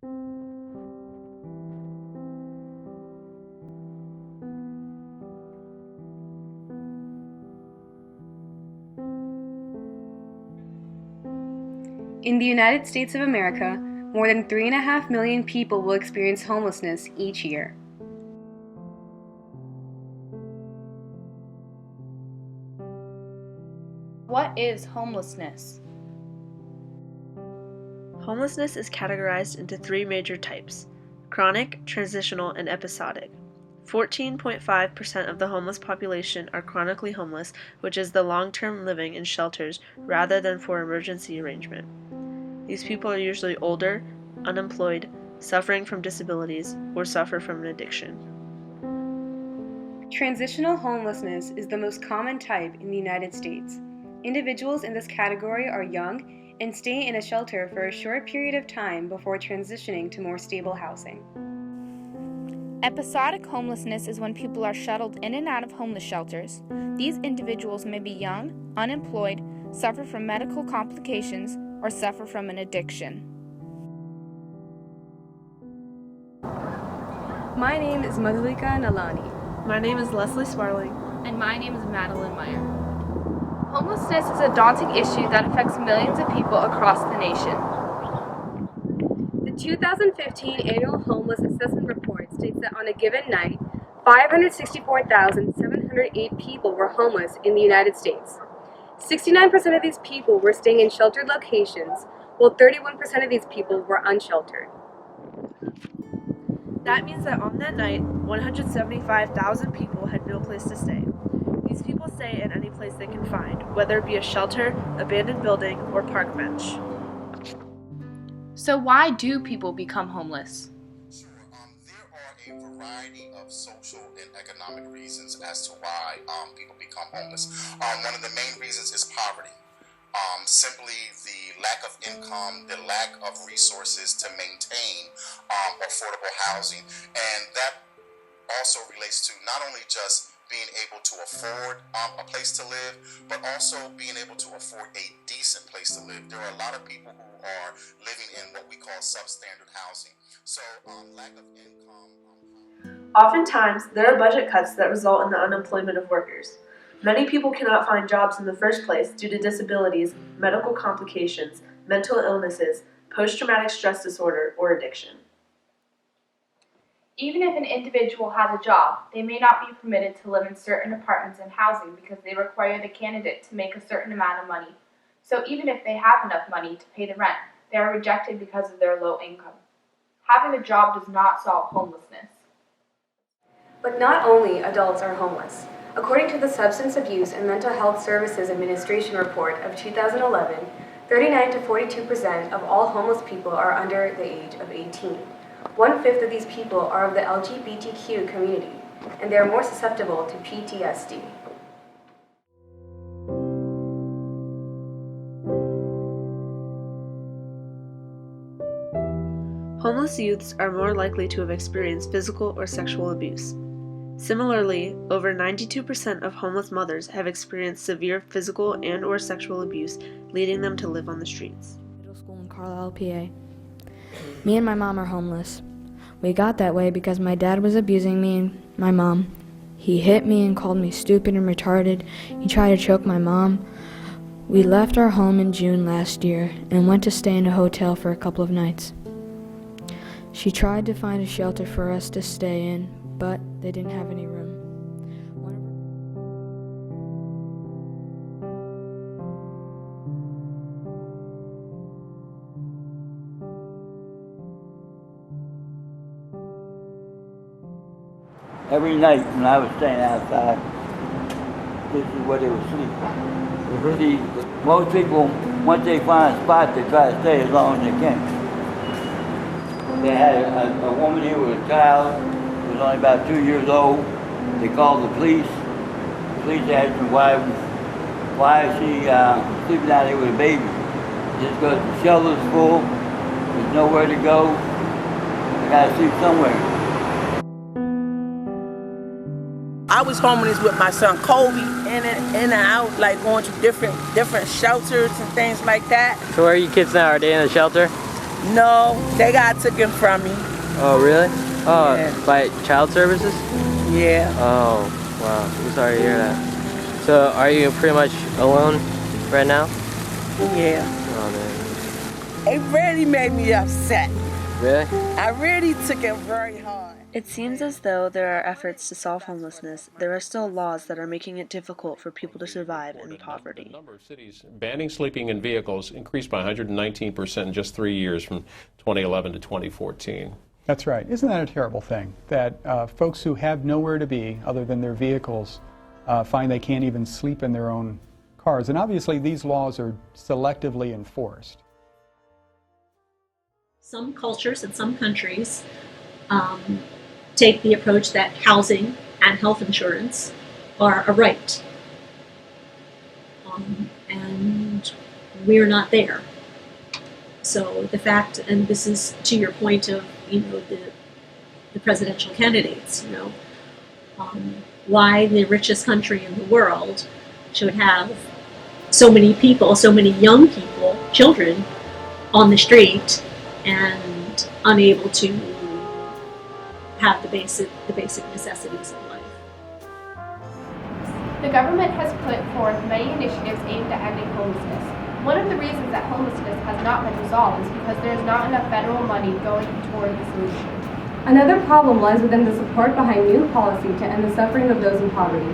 In the United States of America, more than 3.5 million people will experience homelessness each year. What is homelessness? Homelessness is categorized into three major types: chronic, transitional, and episodic. 14.5% of the homeless population are chronically homeless, which is the long-term living in shelters rather than for emergency arrangement. These people are usually older, unemployed, suffering from disabilities, or suffer from an addiction. Transitional homelessness is the most common type in the United States. Individuals in this category are young and stay in a shelter for a short period of time before transitioning to more stable housing. Episodic homelessness is when people are shuttled in and out of homeless shelters. These individuals may be young, unemployed, suffer from medical complications, or suffer from an addiction. My name is Madhulika Nallani. My name is Leslie Sparling. And my name is Madeleine Meyer. Homelessness is a daunting issue that affects millions of people across the nation. The 2015 Annual Homeless Assessment Report states that on a given night, 564,708 people were homeless in the United States. 69% of these people were staying in sheltered locations, while 31% of these people were unsheltered. That means that on that night, 175,000 people had no place to stay. These people stay in any place they can find, whether it be a shelter, abandoned building, or park bench. So why do people become homeless? Sure. There are a variety of social and economic reasons as to why people become homeless. One of the main reasons is poverty. Simply the lack of income, the lack of resources to maintain affordable housing. And that also relates to not only just being able to afford a place to live, but also being able to afford a decent place to live. There are a lot of people who are living in what we call substandard housing. So lack of income. Oftentimes, there are budget cuts that result in the unemployment of workers. Many people cannot find jobs in the first place due to disabilities, medical complications, mental illnesses, post-traumatic stress disorder, or addiction. Even if an individual has a job, they may not be permitted to live in certain apartments and housing because they require the candidate to make a certain amount of money. So even if they have enough money to pay the rent, they are rejected because of their low income. Having a job does not solve homelessness. But not only adults are homeless. According to the Substance Abuse and Mental Health Services Administration report of 2011, 39 to 42% of all homeless people are under the age of 18. 1/5 of these people are of the LGBTQ community, and they are more susceptible to PTSD. Homeless youths are more likely to have experienced physical or sexual abuse. Similarly, over 92% of homeless mothers have experienced severe physical and or sexual abuse, leading them to live on the streets. Middle school in Carlisle, PA. Me and my mom are homeless. We got that way because my dad was abusing me and my mom. He hit me and called me stupid and retarded. He tried to choke my mom. We left our home in June last year and went to stay in a hotel for a couple of nights. She tried to find a shelter for us to stay in, but they didn't have any room. Every night when I was staying outside, this is where they would sleep. See, most people, once they find a spot, they try to stay as long as they can. They had a woman here with a child who was only about 2 years old. They called the police. The police asked them why is she sleeping down here with a baby? Just because the shelter's full, there's nowhere to go. They gotta sleep somewhere. I was homeless with my son Kobe, in and out, like going to different shelters and things like that. So where are you kids now? Are they in a shelter? No, they got taken from me. Oh, really? Oh, Yeah. by child services? Yeah. Oh, wow. I'm sorry to hear that. So, are you pretty much alone right now? Yeah. Oh, man. It really made me upset. Really? I really took it very hard. It seems as though there are efforts to solve homelessness. There are still laws that are making it difficult for people to survive in poverty. The number of cities banning sleeping in vehicles increased by 119% in just 3 years from 2011 to 2014. That's right. Isn't that a terrible thing? That folks who have nowhere to be other than their vehicles find they can't even sleep in their own cars. And obviously these laws are selectively enforced. Some cultures and some countries take the approach that housing and health insurance are a right. And we're not there. So the fact, and this is to your point of, the presidential candidates, why the richest country in the world should have so many people, so many young people, children, on the street and unable to have the basic necessities of life. The government has put forth many initiatives aimed at ending homelessness. One of the reasons that homelessness has not been resolved is because there is not enough federal money going toward the solution. Another problem lies within the support behind new policy to end the suffering of those in poverty.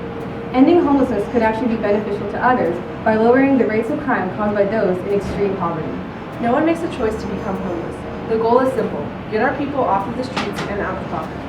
Ending homelessness could actually be beneficial to others by lowering the rates of crime caused by those in extreme poverty. No one makes a choice to become homeless. The goal is simple: get our people off of the streets and out of poverty.